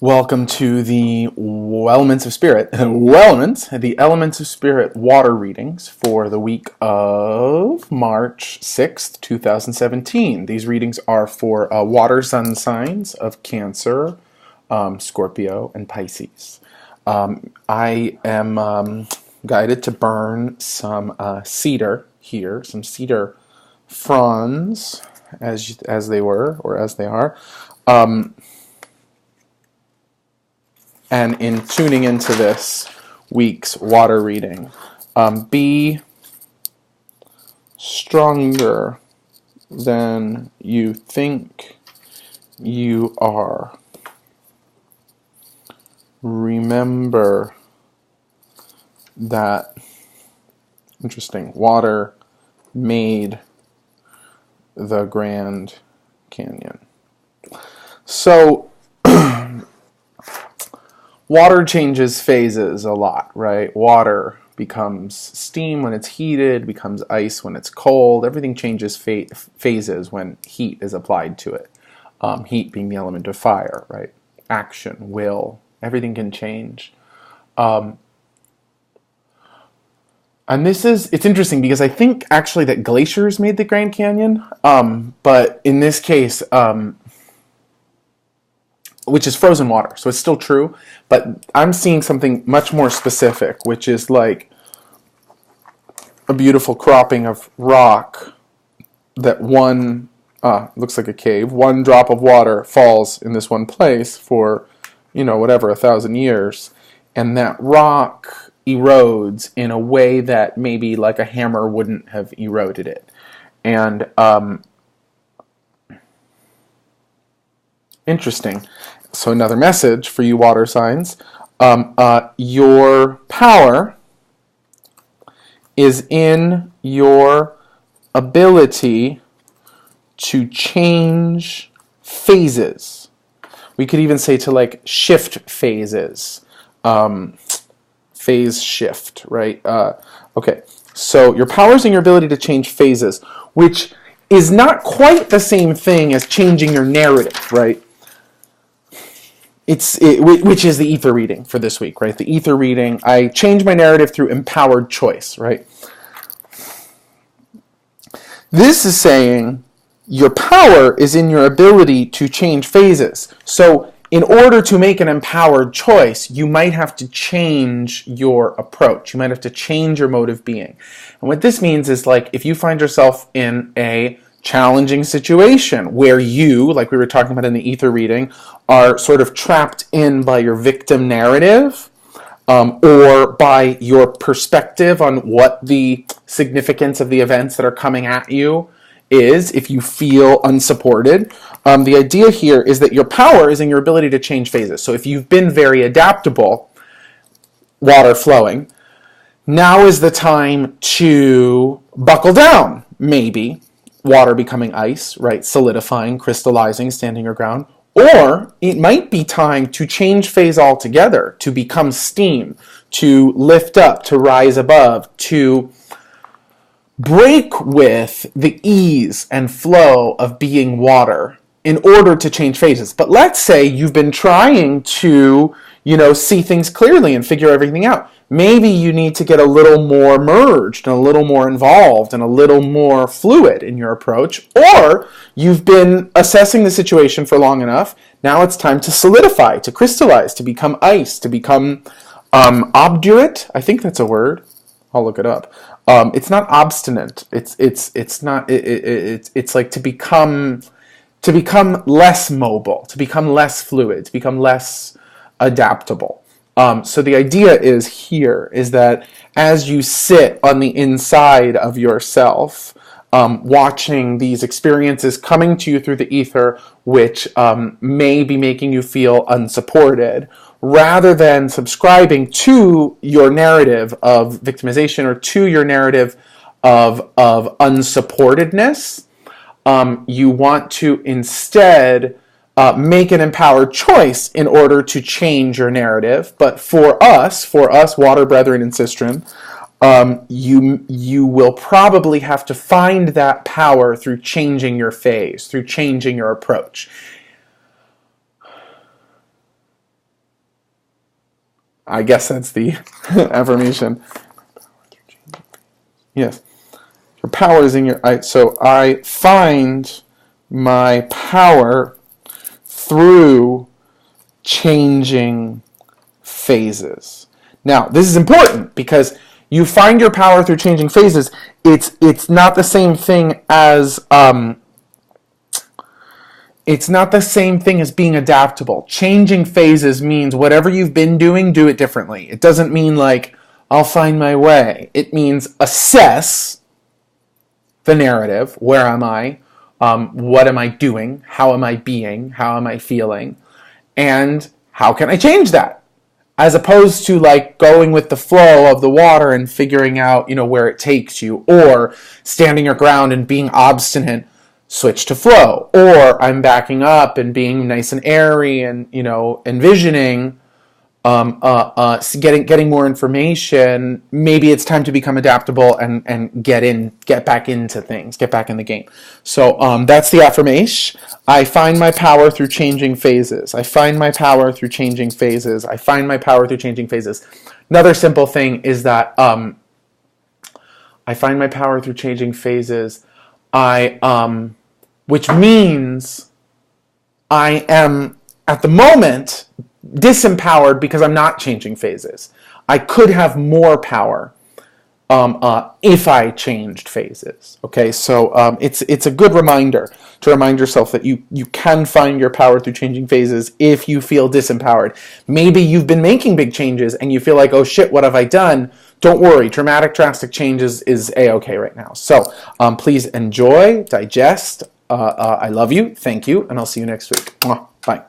Welcome to the Elements of Spirit, the Elements of Spirit water readings for the week of March 6th, 2017. These readings are for water sun signs of Cancer, Scorpio, and Pisces. I am guided to burn some cedar here, some cedar fronds, as they were, or as they are. And in tuning into this week's water reading, be stronger than you think you are. Remember that, interesting, water made the Grand Canyon. So, water changes phases a lot, right? Water becomes steam when it's heated, becomes ice when it's cold. Everything changes phases when heat is applied to it. Heat being the element of fire, right? Action, will, everything can change. And it's interesting because I think actually that glaciers made the Grand Canyon, but in this case, which is frozen water, so it's still true, but I'm seeing something much more specific, which is like a beautiful cropping of rock that looks like a cave, one drop of water falls in this one place for, whatever, 1,000 years, and that rock erodes in a way that maybe like a hammer wouldn't have eroded it. And interesting. So another message for you water signs. Your power is in your ability to change phases. We could even say to like shift phases. Phase shift, right? Okay. So your power is in your ability to change phases, which is not quite the same thing as changing your narrative, right? Which is the ether reading for this week, right? The ether reading, I change my narrative through empowered choice, right? This is saying your power is in your ability to change phases. So in order to make an empowered choice, you might have to change your approach. You might have to change your mode of being. And what this means is like if you find yourself in a challenging situation where you, like we were talking about in the ether reading, are sort of trapped in by your victim narrative or by your perspective on what the significance of the events that are coming at you is, if you feel unsupported. The idea here is that your power is in your ability to change phases. So if you've been very adaptable, water flowing, now is the time to buckle down, maybe. Water becoming ice, right? Solidifying, crystallizing, standing your ground. Or it might be time to change phase altogether, to become steam, to lift up, to rise above, to break with the ease and flow of being water in order to change phases. But let's say you've been trying to, see things clearly and figure everything out. Maybe you need to get a little more merged and a little more involved and a little more fluid in your approach. Or you've been assessing the situation for long enough. Now it's time to solidify, to crystallize, to become ice, to become obdurate. I think that's a word. I'll look it up. It's not obstinate. It's like to become less mobile, to become less fluid, to become less adaptable. So the idea is that as you sit on the inside of yourself, watching these experiences coming to you through the ether, which may be making you feel unsupported, rather than subscribing to your narrative of victimization or to your narrative of unsupportedness, you want to instead make an empowered choice in order to change your narrative. But for us, water brethren and sistren, you will probably have to find that power through changing your phase, through changing your approach. I guess that's the affirmation. Yes. Your power is in your... so I find my power through changing phases. Now, this is important because you find your power through changing phases. It's not the same thing as being adaptable. Changing phases means whatever you've been doing, do it differently. It doesn't mean like I'll find my way. It means assess the narrative. Where am I? What am I doing? How am I being? How am I feeling? And how can I change that? As opposed to like going with the flow of the water and figuring out, where it takes you, or standing your ground and being obstinate, switch to flow. Or I'm backing up and being nice and airy and, envisioning, getting more information. Maybe it's time to become adaptable and get back into things, get back in the game. So that's the affirmation. I find my power through changing phases. I find my power through changing phases. I find my power through changing phases. Another simple thing is that I find my power through changing phases. Which means I am at the moment disempowered because I'm not changing phases. I could have more power if I changed phases. Okay, so it's a good reminder to remind yourself that you can find your power through changing phases if you feel disempowered. Maybe you've been making big changes and you feel like, oh shit, what have I done? Don't worry, drastic changes is A-okay right now. So please enjoy, digest. I love you, thank you, and I'll see you next week. Bye.